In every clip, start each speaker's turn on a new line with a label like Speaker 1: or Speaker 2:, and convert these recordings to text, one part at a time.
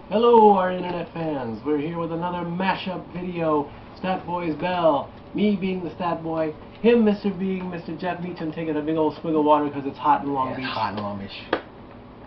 Speaker 1: Hello, our internet fans. We're here with another mashup video. Stat Boy's Bell. Me being the Stat Boy. Him, Mr. being Mr. Jeff Meacham, taking a big old swig of water because it's hot in Long Beach.
Speaker 2: Hot in Long Beach.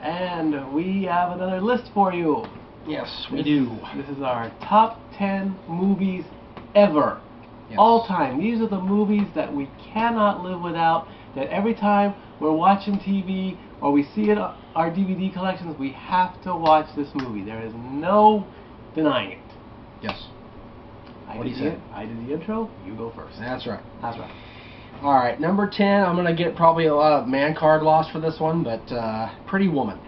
Speaker 1: And we have another list for you.
Speaker 2: Yes, we do.
Speaker 1: This is our top 10 movies ever.
Speaker 2: Yes.
Speaker 1: All time. These are the movies that we cannot live without. That every time we're watching TV or we see it on our DVD collections, we have to watch this movie. There is no denying it.
Speaker 2: Yes.
Speaker 1: What do you say? I did the intro. You go first.
Speaker 2: That's right.
Speaker 1: That's right.
Speaker 2: All right, number 10. I'm gonna get probably a lot of man card loss for this one, but Pretty Woman.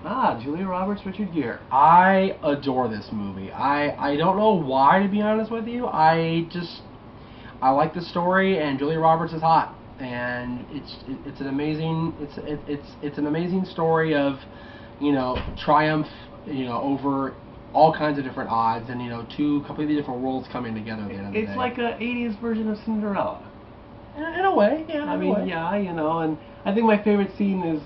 Speaker 1: Ah, Julia Roberts, Richard Gere.
Speaker 2: I adore this movie. I don't know why, to be honest with you. I like the story, and Julia Roberts is hot, and it's an amazing story of, triumph, over all kinds of different odds, and two completely different worlds coming together at the end of the day.
Speaker 1: It's like a 80s version of Cinderella.
Speaker 2: In a way, yeah.
Speaker 1: I mean, yeah, and I think my favorite scene is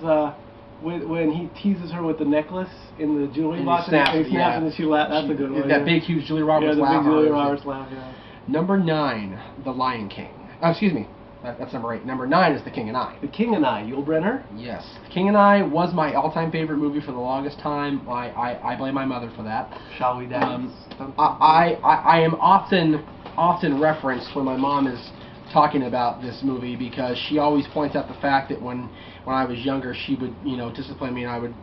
Speaker 1: when he teases her with the necklace in the jewelry
Speaker 2: And
Speaker 1: box,
Speaker 2: he snaps,
Speaker 1: and then she laughs. That's a good one.
Speaker 2: That big, huge Julia Roberts laugh.
Speaker 1: Yeah, the big Julia Roberts laugh, yeah.
Speaker 2: Number 9, The Lion King. Oh, excuse me. That's number 8. Number 9 is The King and I.
Speaker 1: The King and I, Yul Brynner?
Speaker 2: Yes. The King and I was my all-time favorite movie for the longest time. I blame my mother for that.
Speaker 1: Shall we dance?
Speaker 2: I am often referenced when my mom is talking about this movie, because she always points out the fact that when I was younger, she would discipline me, and I would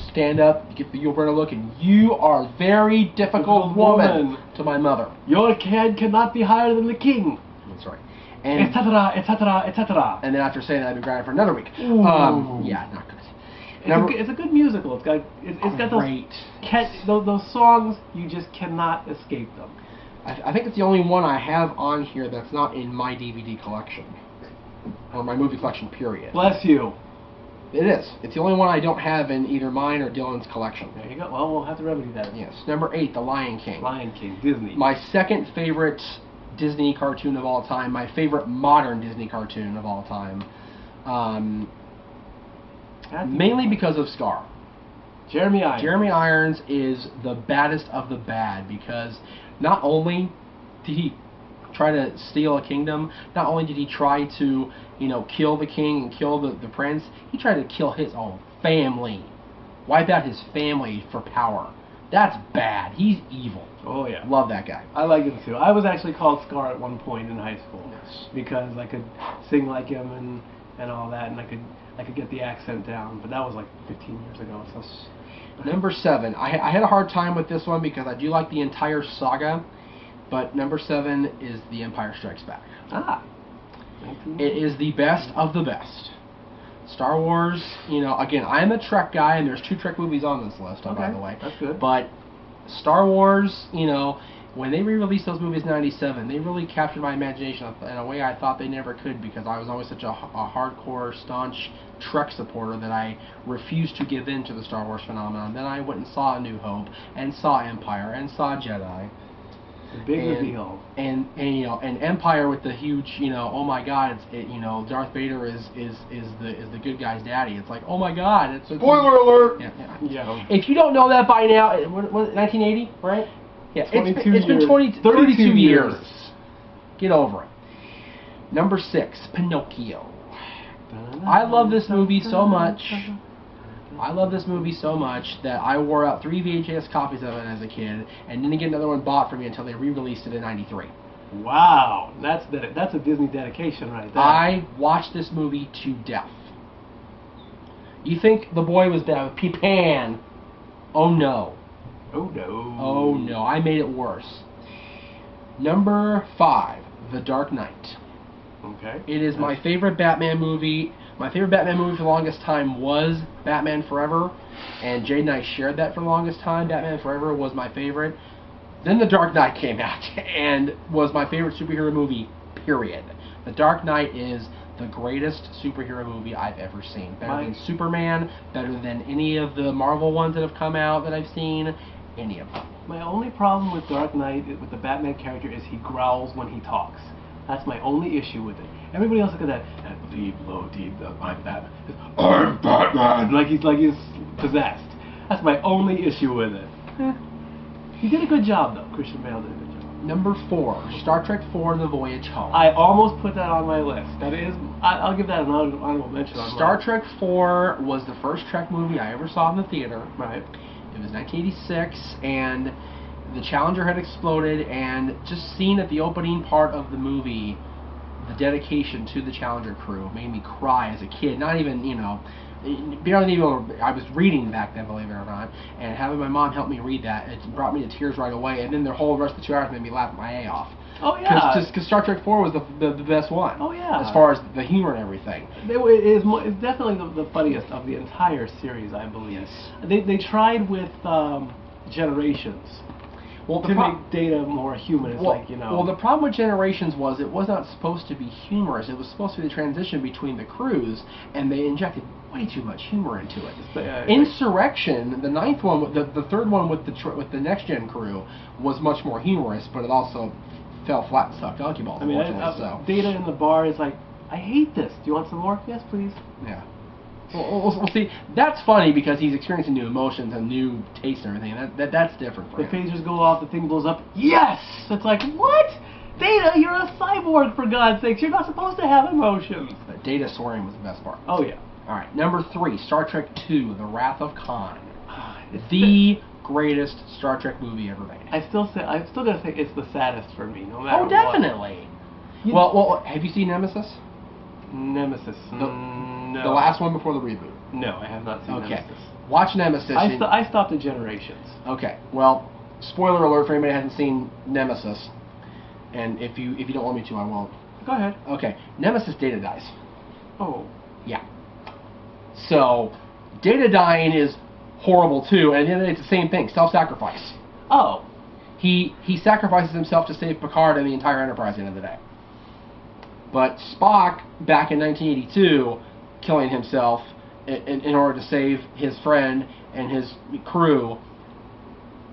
Speaker 2: stand up, get the Yul Brynner look, and you are a very difficult woman to my mother.
Speaker 1: Your head cannot be higher than the king.
Speaker 2: That's right. And
Speaker 1: etc. etc. etc.
Speaker 2: And then after saying that, I've been grinding for another week. Yeah, not good.
Speaker 1: It's a good musical. It's got those songs, you just cannot escape them.
Speaker 2: I think it's the only one I have on here that's not in my DVD collection, or my movie collection, period.
Speaker 1: Bless you.
Speaker 2: It is. It's the only one I don't have in either mine or Dylan's collection.
Speaker 1: There you go. Well, we'll have to remedy that.
Speaker 2: Yes. Number 8, The Lion King.
Speaker 1: Lion King, Disney.
Speaker 2: My second favorite Disney cartoon of all time. My favorite modern Disney cartoon of all time. Mainly because of Scar.
Speaker 1: Jeremy Irons.
Speaker 2: Jeremy Irons is the baddest of the bad, because not only did he try to steal a kingdom, not only did he try to, kill the king and kill the prince, he tried to kill his own family. Wipe out his family for power. That's bad. He's evil.
Speaker 1: Oh, yeah.
Speaker 2: Love that guy.
Speaker 1: I like him, too. I was actually called Scar at one point in high school.
Speaker 2: Yes.
Speaker 1: Because I could sing like him and all that, and I could get the accent down, but that was like 15 years ago. So.
Speaker 2: Number 7. I had a hard time with this one because I do like the entire saga, but number 7 is The Empire Strikes Back.
Speaker 1: Ah.
Speaker 2: It is the best of the best. Star Wars, again, I'm a Trek guy, and there's 2 Trek movies on this list, by the way.
Speaker 1: That's good.
Speaker 2: But Star Wars, when they re-released those movies in '97, they really captured my imagination in a way I thought they never could, because I was always such a hardcore, staunch Trek supporter that I refused to give in to the Star Wars phenomenon. Then I went and saw A New Hope, and saw Empire, and saw Jedi.
Speaker 1: The big reveal.
Speaker 2: And Empire with the huge, oh my God, Darth Vader is the good guy's daddy. It's like, oh my God, it's
Speaker 1: spoiler alert.
Speaker 2: Yeah. If you don't know that by now, what 1980, right? Yeah, it's been 32 years. Get over it. Number 6, Pinocchio. I love this movie so much. That I wore out 3 VHS copies of it as a kid, and didn't get another one bought for me until they re-released it in '93.
Speaker 1: Wow, that's a Disney dedication right there.
Speaker 2: I watched this movie to death. You think the boy was bad with Peepan? Oh no.
Speaker 1: Oh no.
Speaker 2: Oh no, I made it worse. Number 5, The Dark Knight.
Speaker 1: Okay.
Speaker 2: It is my favorite Batman movie. My favorite Batman movie for the longest time was Batman Forever, and Jade and I shared that for the longest time. Batman Forever was my favorite. Then The Dark Knight came out, and was my favorite superhero movie, period. The Dark Knight is the greatest superhero movie I've ever seen. Better than Superman, better than any of the Marvel ones that have come out that I've seen, any of them.
Speaker 1: My only problem with Dark Knight, with the Batman character, is he growls when he talks. That's my only issue with it. Everybody else look at that. Deep, low, deep, I'm Batman. I'm Batman. Like he's possessed. That's my only issue with it. He did a good job, though. Christian Bale did a good job.
Speaker 2: Number 4, Star Trek IV: The Voyage Home.
Speaker 1: I almost put that on my list. That is, I'll give that an honorable mention. On
Speaker 2: Star Trek IV was the first Trek movie I ever saw in the theater.
Speaker 1: Right.
Speaker 2: It was 1986, and the Challenger had exploded, and just seeing at the opening part of the movie, the dedication to the Challenger crew made me cry as a kid. Not even, barely even, I was reading back then, believe it or not, and having my mom help me read that, it brought me to tears right away, and then the whole rest of the 2 hours made me laugh my A off.
Speaker 1: Oh, yeah.
Speaker 2: Because Star Trek IV was the best one.
Speaker 1: Oh, yeah.
Speaker 2: As far as the humor and everything.
Speaker 1: It's definitely the funniest of the entire series, I believe.
Speaker 2: Yes.
Speaker 1: They tried with Generations.
Speaker 2: Well,
Speaker 1: to make Data more human. It's
Speaker 2: Well, the problem with Generations was it was not supposed to be humorous. It was supposed to be the transition between the crews, and they injected way too much humor into it. Insurrection, the 9th one, the 3rd one with the Next Gen crew, was much more humorous, but it also fell flat and sucked donkey balls.
Speaker 1: Data in the bar is like, I hate this. Do you want some more? Yes, please.
Speaker 2: Yeah. Well, see, that's funny because he's experiencing new emotions and new tastes and everything. That's different for him.
Speaker 1: The phasers go off, the thing blows up. Yes! It's like, what? Data, you're a cyborg, for God's sakes. You're not supposed to have emotions.
Speaker 2: But Data soaring was the best part.
Speaker 1: Oh, yeah.
Speaker 2: All right, number 3, Star Trek II: The Wrath of Khan. The greatest Star Trek movie ever made.
Speaker 1: I'm still gonna say it's the saddest for me, no matter what.
Speaker 2: Oh, definitely. Well, have you seen Nemesis?
Speaker 1: Nemesis.
Speaker 2: No. The last one before the reboot.
Speaker 1: No, I have not seen Nemesis.
Speaker 2: Watch Nemesis.
Speaker 1: I stopped at Generations.
Speaker 2: Okay. Well, spoiler alert for anybody who hasn't seen Nemesis, and if you don't want me to, I won't.
Speaker 1: Go ahead.
Speaker 2: Okay. Nemesis, Data dies.
Speaker 1: Oh.
Speaker 2: Yeah. So, Data dying is horrible too, and at the end of the day, it's the same thing: self-sacrifice.
Speaker 1: Oh.
Speaker 2: He sacrifices himself to save Picard and the entire Enterprise at the end of the day. But Spock, back in 1982, killing himself in order to save his friend and his crew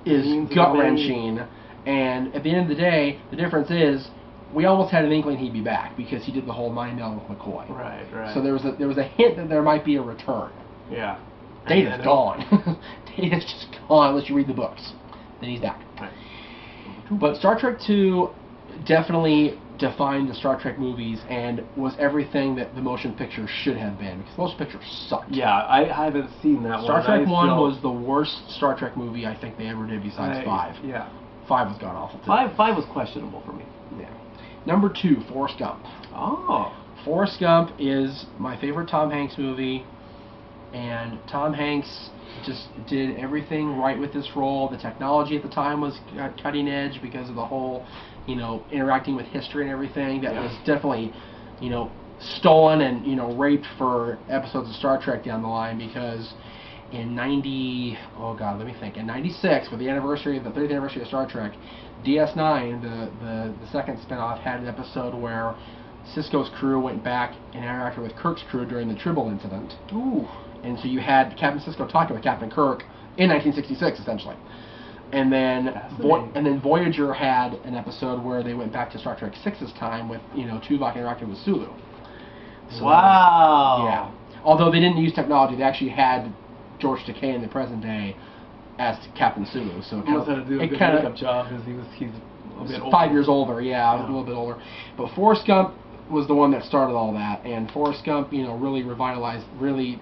Speaker 2: is gut-wrenching. And at the end of the day, the difference is we almost had an inkling he'd be back because he did the whole mind meld with McCoy.
Speaker 1: Right.
Speaker 2: So there was a hint that there might be a return.
Speaker 1: Yeah.
Speaker 2: Data's gone. Data's just gone unless you read the books. Then he's back.
Speaker 1: Right.
Speaker 2: But Star Trek II definitely defined the Star Trek movies and was everything that the motion picture should have been, because the motion picture sucked.
Speaker 1: Yeah, I haven't seen that one.
Speaker 2: Star Trek 1 was the worst Star Trek movie I think they ever did besides 5.
Speaker 1: Yeah.
Speaker 2: 5 was god-awful too.
Speaker 1: 5 was questionable for me.
Speaker 2: Yeah. Number 2, Forrest Gump.
Speaker 1: Oh.
Speaker 2: Forrest Gump is my favorite Tom Hanks movie, and Tom Hanks just did everything right with this role. The technology at the time was cutting edge because of the whole, interacting with history and everything. That was definitely, stolen and, raped for episodes of Star Trek down the line, because in in 96, with the anniversary of the 30th anniversary of Star Trek, DS9, the second spinoff, had an episode where Sisko's crew went back and interacted with Kirk's crew during the Tribble incident.
Speaker 1: Ooh.
Speaker 2: And so you had Captain Sisko talking with Captain Kirk in 1966, essentially. And then Voyager had an episode where they went back to Star Trek VI's time with, Tuvok interacting with Sulu. So
Speaker 1: wow.
Speaker 2: Yeah. Although they didn't use technology, they actually had George Takei in the present day as Captain Sulu. So
Speaker 1: he must have to do a good makeup job because he's a bit older.
Speaker 2: 5 years older, yeah, a little bit older. But Forrest Gump was the one that started all that, and Forrest Gump, really revitalized, really,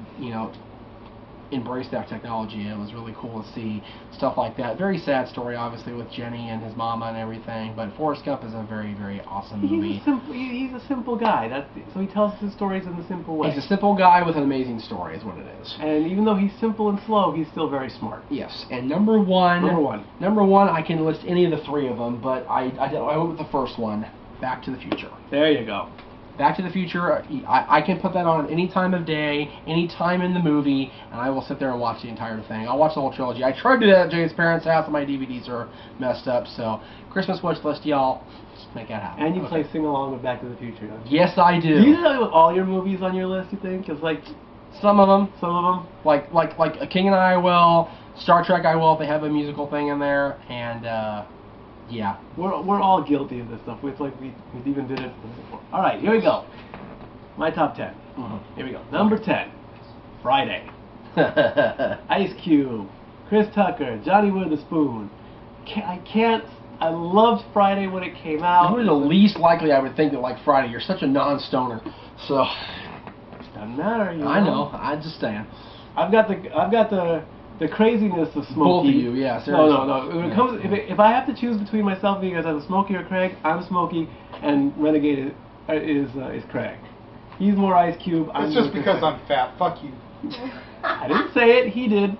Speaker 2: embraced that technology. It was really cool to see stuff like that. Very sad story, obviously, with Jenny and his mama and everything, but Forrest Gump is a very, very awesome movie.
Speaker 1: He's a simple guy. So he tells his stories in a simple way.
Speaker 2: He's a simple guy with an amazing story, is what it is.
Speaker 1: And even though he's simple and slow, he's still very smart.
Speaker 2: Yes. And number one, I can list any of the 3 of them, but I went with the first one, Back to the Future.
Speaker 1: There you go.
Speaker 2: Back to the Future, I can put that on any time of day, any time in the movie, and I will sit there and watch the entire thing. I'll watch the whole trilogy. I tried to do that at Jay's parents' house, and my DVDs are messed up, so Christmas wish list, y'all, just make that happen.
Speaker 1: And you play sing-along with Back to the Future, don't you?
Speaker 2: Yes, I do.
Speaker 1: Do you know all your movies on your list, you think? It's like...
Speaker 2: Some of them. Like A King and I will, Star Trek I will if they have a musical thing in there, and, yeah.
Speaker 1: We're all guilty of this stuff. It's like we even did it before. All right, here we go. My top 10. Here we go. Number 10, Friday. Ice Cube. Chris Tucker, Johnny Witherspoon. I loved Friday when it came out.
Speaker 2: You're the least likely I would think that like Friday. You're such a non-stoner. So.
Speaker 1: Doesn't matter.
Speaker 2: I know. I understand.
Speaker 1: I've got the craziness of Smokey.
Speaker 2: Both of you, yeah. Seriously.
Speaker 1: No. When it comes, if I have to choose between myself and you guys, I'm Smokey or Craig. I'm Smokey, and Renegade is Craig. He's more Ice Cube.
Speaker 3: It's just because I'm fat. Fuck you.
Speaker 1: I didn't say it. He did.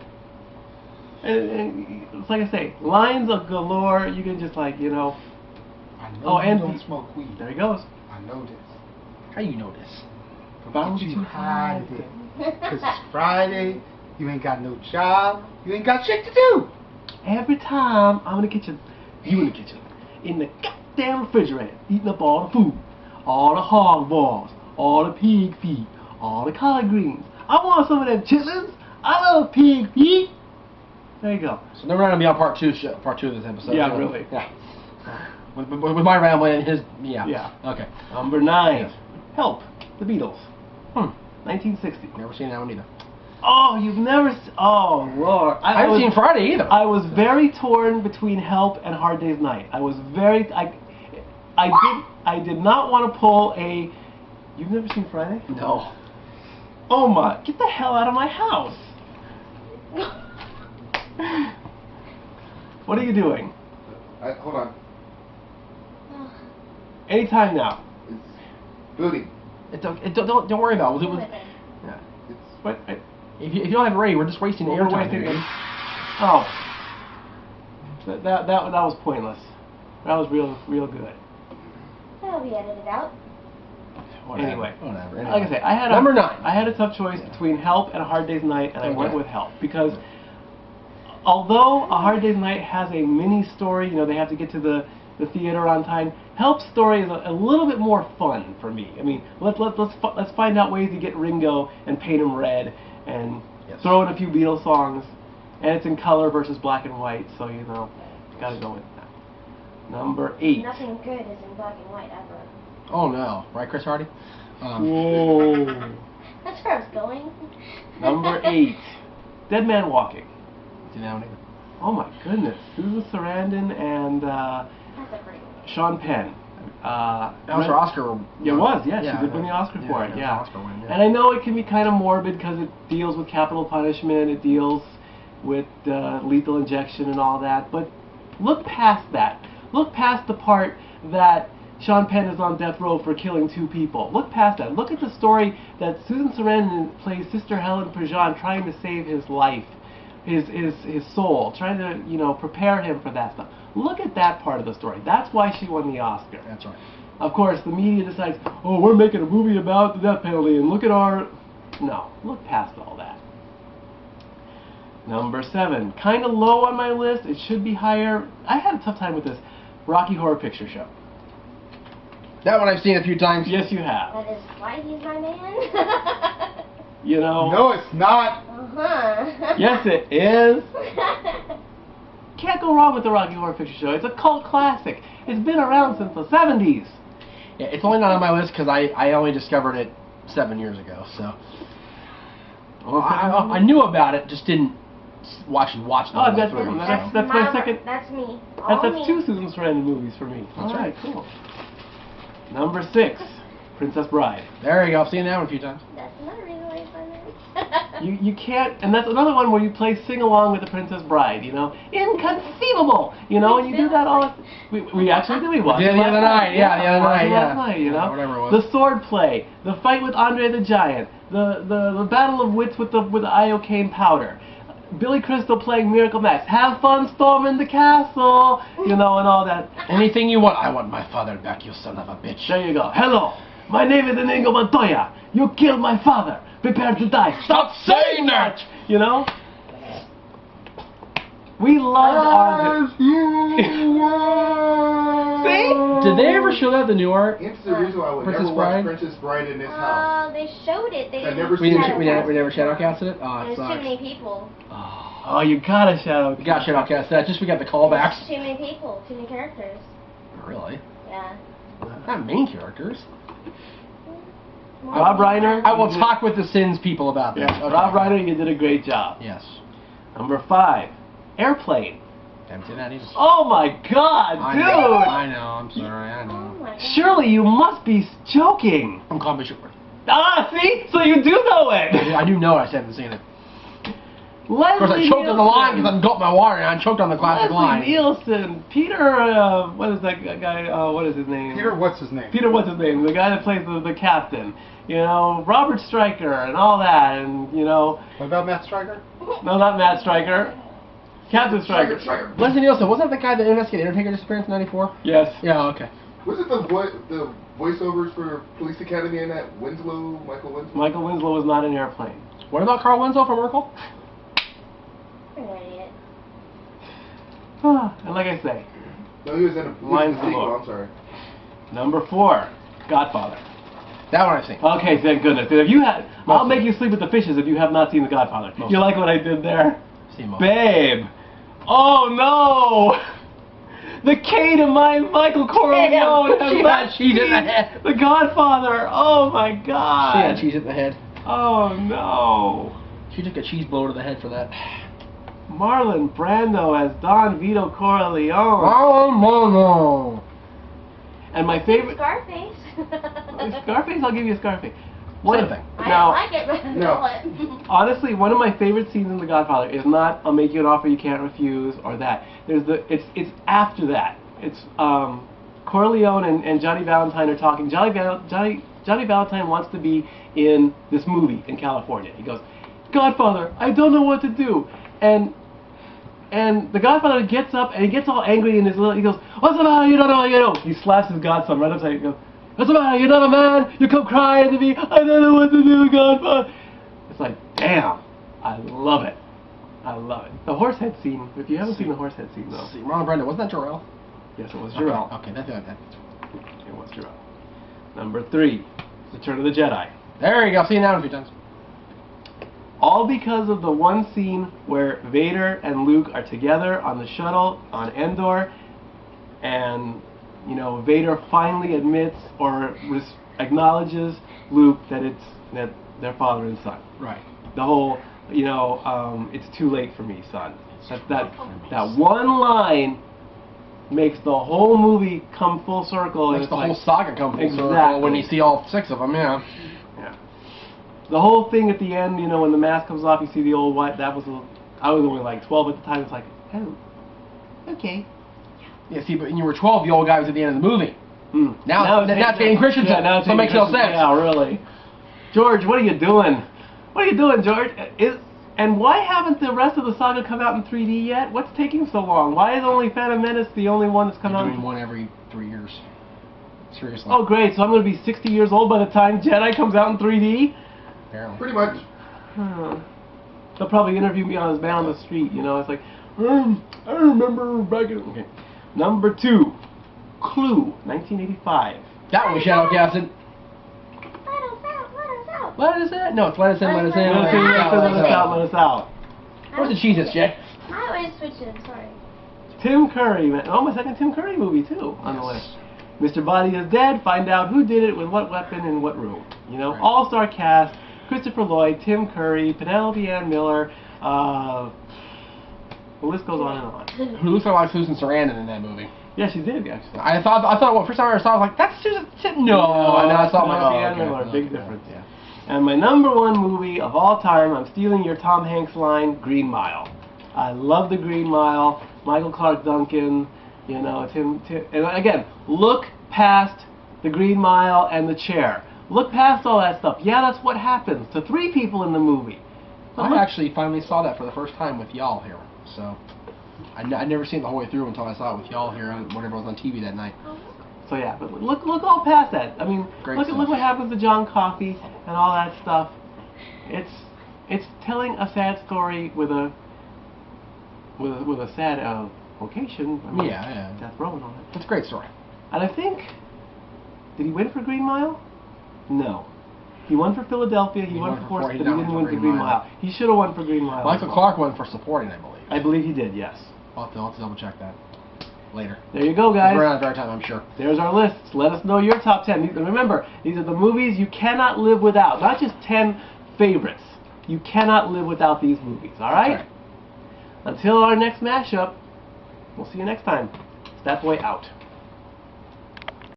Speaker 1: And it's like I say, lines of galore. You can just
Speaker 3: I know you
Speaker 1: and
Speaker 3: don't smoke weed.
Speaker 1: There he goes.
Speaker 3: I know this.
Speaker 2: How you know this?
Speaker 3: But you hide it. Because it's Friday. You ain't got no job. You ain't got shit to do.
Speaker 1: Every time I'm in the kitchen, you in the kitchen, in the goddamn refrigerator, eating up all the food, all the hog balls, all the pig feet, all the collard greens. I want some of them chitlins. I love pig feet. There you go.
Speaker 2: So then we're gonna be on part two of this episode.
Speaker 1: Yeah,
Speaker 2: so,
Speaker 1: really.
Speaker 2: Yeah. With my rambling and his. Yeah.
Speaker 1: Yeah.
Speaker 2: Okay.
Speaker 1: Number 9.
Speaker 2: Yes.
Speaker 1: Help. The Beatles. 1960.
Speaker 2: Never seen that one either.
Speaker 1: Oh, you've never. Oh Lord.
Speaker 2: I haven't seen Friday either.
Speaker 1: I was very torn between Help and Hard Day's Night. I was very. I did not want to pull a. You've never seen Friday?
Speaker 2: No.
Speaker 1: Oh my! Get the hell out of my house! What are you doing?
Speaker 3: Hold on.
Speaker 1: Anytime now.
Speaker 3: It's booty.
Speaker 2: Don't worry about it. Yeah.
Speaker 1: What?
Speaker 2: If you don't have it ready, we're just wasting
Speaker 1: We're
Speaker 2: airtime.
Speaker 1: wasting
Speaker 2: here.
Speaker 1: Oh. That was pointless. That was real good.
Speaker 4: That'll be edited out.
Speaker 2: Whatever.
Speaker 1: Anyway.
Speaker 2: Whatever.
Speaker 1: Like I say, I had
Speaker 2: Number 9.
Speaker 1: I had a tough choice between Help and A Hard Day's Night, and I went
Speaker 2: Okay.
Speaker 1: with Help because although A Hard Day's Night has a mini story, they have to get to the theater on time. Help's story is a little bit more fun for me. I mean, let's find out ways to get Ringo and paint him red and throw in a few Beatles songs, and it's in color versus black and white, so gotta go with that. Number 8.
Speaker 4: Nothing good is in black and white ever.
Speaker 2: Oh no, right, Chris Hardy?
Speaker 1: Whoa.
Speaker 4: That's where I was going.
Speaker 1: Number 8. Dead Man Walking.
Speaker 2: Seen that one either.
Speaker 1: Oh my goodness. Susan Sarandon and
Speaker 4: That's a great one.
Speaker 1: Sean Penn.
Speaker 2: That was her Oscar.
Speaker 1: It was, yes.
Speaker 2: Yeah,
Speaker 1: She did win the Oscar for it, yeah.
Speaker 2: Oscar win, yeah.
Speaker 1: And I know it can be kind of morbid because it deals with capital punishment, it deals with lethal injection and all that, but look past that. Look past the part that Sean Penn is on death row for killing 2 people. Look past that. Look at the story that Susan Sarandon plays Sister Helen Prejean trying to save his life, his soul, trying to, prepare him for that stuff. Look at that part of the story. That's why she won the Oscar.
Speaker 2: That's right.
Speaker 1: Of course, the media decides, oh, we're making a movie about the death penalty, and look at our... No, look past all that. Number 7. Kind of low on my list. It should be higher. I had a tough time with this. Rocky Horror Picture Show.
Speaker 2: That one I've seen a few times.
Speaker 1: Yes, you have.
Speaker 4: That is why he's my man.
Speaker 3: No, it's not.
Speaker 4: Uh-huh.
Speaker 1: Yes, it is. Can't go wrong with the Rocky Horror Picture Show. It's a cult classic. It's been around since the 70s.
Speaker 2: Yeah, it's only not on my list because I only discovered it 7 years ago. So I knew about it, just didn't watch the
Speaker 1: Oh, that's
Speaker 2: whole thing,
Speaker 1: that's
Speaker 2: so.
Speaker 1: my second.
Speaker 4: That's me. All
Speaker 1: That's
Speaker 4: me.
Speaker 1: 2 Susan Sarandon movies for me.
Speaker 2: That's
Speaker 1: All right,
Speaker 2: right.
Speaker 1: cool. Number 6. Princess Bride.
Speaker 2: There you go. I've seen that one a few times.
Speaker 4: That's another reason why he's my man.
Speaker 1: You can't, and that's another one where you play sing along with the Princess Bride. Inconceivable. And you do that all. We actually did. We watched
Speaker 2: Yeah,
Speaker 1: it
Speaker 2: the
Speaker 1: last
Speaker 2: other night. Yeah, the other night.
Speaker 1: Last
Speaker 2: Yeah.
Speaker 1: night,
Speaker 2: Yeah, whatever it was.
Speaker 1: The sword play, the fight with Andre the Giant, the battle of wits with the iocane powder. Billy Crystal playing Miracle Max. Have fun storming the castle, and all that.
Speaker 2: Anything you want. I want my father back, you son of a bitch.
Speaker 1: There you go. Hello, my name is Inigo Montoya. You killed my father. Prepare to die. Stop saying that. We loved our. See?
Speaker 2: Did they ever show that the new art?
Speaker 3: It's the reason why I would
Speaker 2: Princess
Speaker 3: never
Speaker 2: Bride?
Speaker 3: watch Princess Bride in this house.
Speaker 4: They showed it. They
Speaker 3: I
Speaker 4: didn't
Speaker 3: never
Speaker 2: We
Speaker 3: seen
Speaker 2: never,
Speaker 3: it.
Speaker 2: we never, we never shadowcasted it. Oh, it
Speaker 4: There's too
Speaker 2: sucks.
Speaker 4: many people.
Speaker 1: Oh, you gotta shout out.
Speaker 2: We got shadowcast that. Just we got the callbacks.
Speaker 4: There's too many people. Too many characters.
Speaker 2: Really?
Speaker 4: Yeah.
Speaker 2: Not main characters.
Speaker 1: Rob Reiner.
Speaker 2: I will talk with the Sins people about this.
Speaker 1: Yeah,
Speaker 2: Okay.
Speaker 1: Rob Reiner, you did a great job.
Speaker 2: Yes.
Speaker 1: Number 5. Airplane.
Speaker 2: Haven't seen that either.
Speaker 1: Oh my God,
Speaker 2: I
Speaker 1: dude!
Speaker 2: know, I know, I'm sorry, I
Speaker 4: Oh
Speaker 2: know.
Speaker 4: my God.
Speaker 1: Surely you must be joking.
Speaker 2: I'm calling Bishop.
Speaker 1: Ah, see? So you do know it.
Speaker 2: I do know it, I just haven't seen it.
Speaker 1: Leslie
Speaker 2: Of course, I choked on the line because I gulped my water and I choked on the classic line.
Speaker 1: Leslie Nielsen, Peter, what is that guy, what is his name?
Speaker 3: Peter, what's his name?
Speaker 1: Peter, what's his name? The guy that plays the captain. You know, Robert Stryker and all that, and, you know...
Speaker 3: What about Matt Stryker?
Speaker 1: No, not Matt Stryker. Captain Stryker.
Speaker 2: Leslie Nielsen, wasn't that the guy that investigated Undertaker disappearance in '94?
Speaker 1: Yes.
Speaker 2: Yeah, okay.
Speaker 5: Was it the voiceovers for Police Academy and that Winslow, Michael Winslow?
Speaker 1: Michael Winslow was not in Airplane.
Speaker 2: What about Carl Winslow from Urkel?
Speaker 4: You're an idiot.
Speaker 1: And like I say,
Speaker 5: No, he was in a
Speaker 1: Mine's the
Speaker 5: sequel,
Speaker 1: book.
Speaker 5: I'm sorry.
Speaker 1: number 4, Godfather.
Speaker 2: That one I've seen.
Speaker 1: Okay, thank goodness. If you had, I'll make you sleep with the fishes if you have not seen The Godfather.
Speaker 2: Most
Speaker 1: You like what I did there?
Speaker 2: Seen most.
Speaker 1: Babe. Oh no! The K to my Michael Corleone has
Speaker 2: She
Speaker 1: not
Speaker 2: had cheese in the
Speaker 1: seen
Speaker 2: head.
Speaker 1: The Godfather. Oh my
Speaker 2: She
Speaker 1: God.
Speaker 2: had cheese in the head.
Speaker 1: Oh no.
Speaker 2: She took a cheese blow to the head for that.
Speaker 1: Marlon Brando as Don Vito Corleone.
Speaker 2: Oh, no.
Speaker 1: And my favorite...
Speaker 4: Scarface.
Speaker 1: Scarface, I'll give you a Scarface.
Speaker 2: Same thing.
Speaker 4: I
Speaker 1: Now,
Speaker 4: don't like it, but
Speaker 5: No.
Speaker 4: I know it.
Speaker 1: honestly, one of my favorite scenes in The Godfather is not "I'll make you an offer you can't refuse" or that. It's after that. It's Corleone and Johnny Valentine are talking. Johnny Valentine wants to be in this movie in California. He goes, "Godfather, I don't know what to do," and the Godfather gets up and he gets all angry in his little. He goes, "What's the matter? You don't know what you do." He slaps his godson right upside. He goes, "What's the matter? You're not a man. You come crying to me. I don't know what to do, Godfather." It's like, damn, I love it. I love it. The horsehead scene. If you haven't seen the horsehead scene, though.
Speaker 2: See, Marlon Brando, wasn't that Jarrell?
Speaker 1: Yes, it was Jarrell.
Speaker 2: Okay, that's it.
Speaker 1: It was Jarrell. Number 3, Return of the Jedi.
Speaker 2: There you go. I've seen that one a few times.
Speaker 1: All because of the one scene where Vader and Luke are together on the shuttle on Endor, and you know Vader finally admits or acknowledges Luke that that they're father and son.
Speaker 2: Right.
Speaker 1: The whole, you know, it's too late for me, son. That one line makes the whole movie come full circle.
Speaker 2: Makes
Speaker 1: and
Speaker 2: the
Speaker 1: it's
Speaker 2: whole
Speaker 1: like,
Speaker 2: saga come full circle
Speaker 1: Exactly.
Speaker 2: when you see all 6 of them, yeah.
Speaker 1: Yeah. The whole thing at the end, you know, when the mask comes off, you see the old white. That was I was only like 12 at the time. It's like, oh, okay.
Speaker 2: Yeah, see, but when you were 12, the old guy was at the end of the movie.
Speaker 1: Mm.
Speaker 2: Now it's Hayden Christensen,
Speaker 1: Yeah, now it's
Speaker 2: so it makes no
Speaker 1: Christensen.
Speaker 2: sense.
Speaker 1: Yeah, really. George, what are you doing? What are you doing, George? And why haven't the rest of the saga come out in 3D yet? What's taking so long? Why is only Phantom Menace the only one that's come
Speaker 2: They're
Speaker 1: out?
Speaker 2: doing one every 3 years. Seriously.
Speaker 1: Oh, great. So I'm going to be 60 years old by the time Jedi comes out in 3D?
Speaker 2: Apparently.
Speaker 5: Pretty much.
Speaker 1: They'll probably interview me on Man on the Street, you know. It's like, I remember back in... Okay. Number 2, Clue, 1985.
Speaker 2: That one was shadow casted.
Speaker 4: Let us out, let us out.
Speaker 2: Let us in. No, it's let us in, let us in.
Speaker 1: Let us in, let us out, let us out.
Speaker 2: Where's the cheeses, Jay?
Speaker 4: I always switch it, sorry.
Speaker 1: Tim Curry, man. Oh, my second Tim Curry movie, too, on the list. Mr. Body is Dead, find out who did it, with what weapon, in what room. You know,
Speaker 2: Right.
Speaker 1: all-star cast, Christopher Lloyd, Tim Curry, Penelope Ann Miller, the list goes on and on.
Speaker 2: Who looks like Susan Sarandon in that movie.
Speaker 1: Yeah, she did, actually.
Speaker 2: I thought well, first time I ever saw it, I was like, that's Susan. No, and then I saw it, I'm like,
Speaker 1: Penelope
Speaker 2: oh,
Speaker 1: Ann
Speaker 2: okay.
Speaker 1: Miller, big
Speaker 2: Okay.
Speaker 1: difference.
Speaker 2: Yeah.
Speaker 1: And my number 1 movie of all time, I'm stealing your Tom Hanks line, Green Mile. I love the Green Mile. Michael Clark Duncan, you know, Tim, and again, look past the Green Mile and the chair. Look past all that stuff. Yeah, that's what happens to 3 people in the movie. But
Speaker 2: I
Speaker 1: look-
Speaker 2: actually finally saw that for the first time with y'all here. So I'd never seen it the whole way through until I saw it with y'all here, whatever was on TV that night.
Speaker 1: So yeah, but look all past that. I mean,
Speaker 2: Great
Speaker 1: look
Speaker 2: stuff.
Speaker 1: what happens to John Coffey and all that stuff. It's telling a sad story with a sad location. I mean,
Speaker 2: Yeah.
Speaker 1: Death Row and all that.
Speaker 2: It's a great story.
Speaker 1: And I think, did he win for Green Mile? No. He won for Philadelphia. He won for Force, but he didn't win for Green Mile. He should have won for Green Mile.
Speaker 2: Michael Clark won for supporting, I believe.
Speaker 1: I believe he did. Yes.
Speaker 2: I'll have to double check that later.
Speaker 1: There you go, guys.
Speaker 2: We're out of our time, I'm sure.
Speaker 1: There's our lists. Let us know your top 10. Remember, these are the movies you cannot live without. Not just 10 favorites. You cannot live without these movies, all right?
Speaker 2: Okay.
Speaker 1: Until our next mashup, we'll see you next time. That boy out.